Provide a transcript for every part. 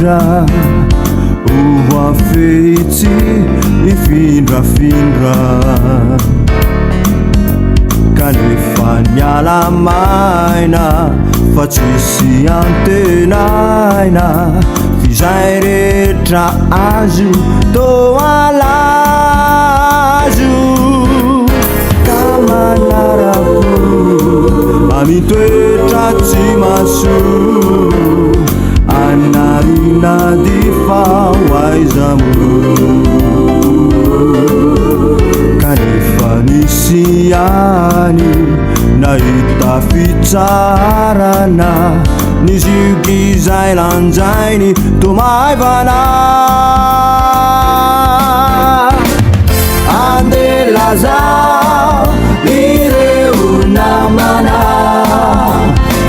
indra oafehitsy ifindrafindra kanefa niala maina fa tsisy antenaina fizay rehetra azo toalazo ka manarako amitoetra tsy maso anarina difa waizamo kanefa nisy any nahita fitsarana niziky zay lanjainy tomaivana andelazao ireo namana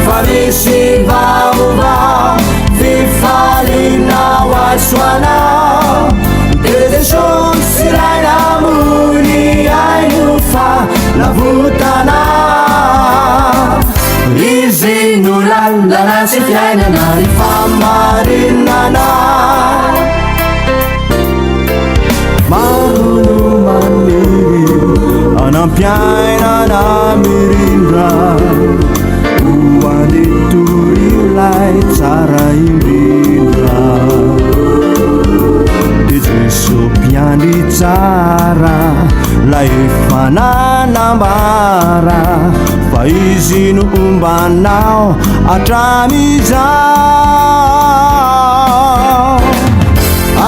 fa misy vaovao fifalina wasoana dedeson silaina muni ainufa lavutana izy nolandana sy fiainana ny famarinana marono maniry anampiainana mirindra oandetoriolay tsara indrindra de jeso mpiandry tsara la efa nanambara fa izy no ombanao atramizao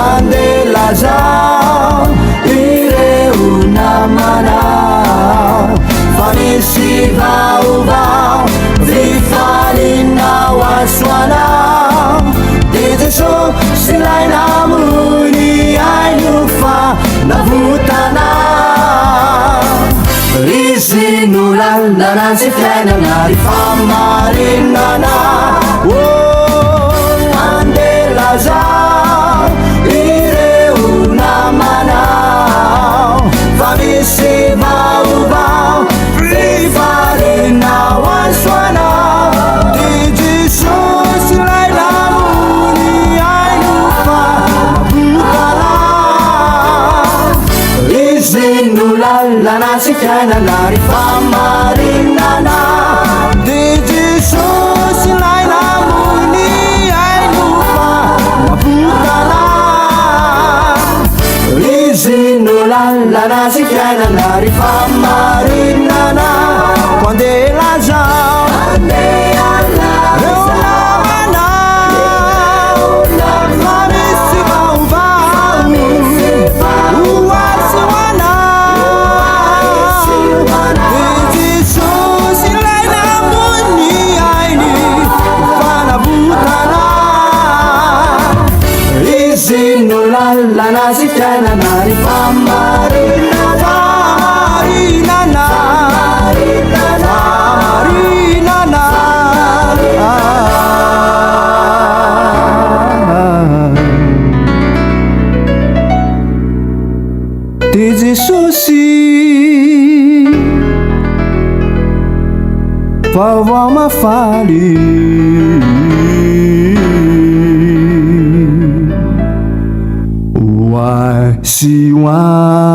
andelazao ireo namanao fa misy vaovao vifalina wasoanao de jeso silaina muni ainufa navutana izy nolandana sy fiainana ry famarinana andelazao ireo namanao fa misy vaovao fifarina wasoanao de jesosy laina muni ainufa navutana izy nolandana sy fiainana ry famarinana de jesosy laina muni ainufa navutana izy nolandana sy fiainana ry famarinana andelazao lana si fiainana ry famarinana famarinana de jesosy vaovao mafaly siwana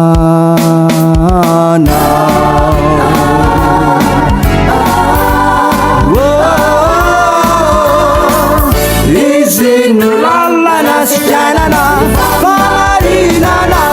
izy nolalana sy fiainana famarinana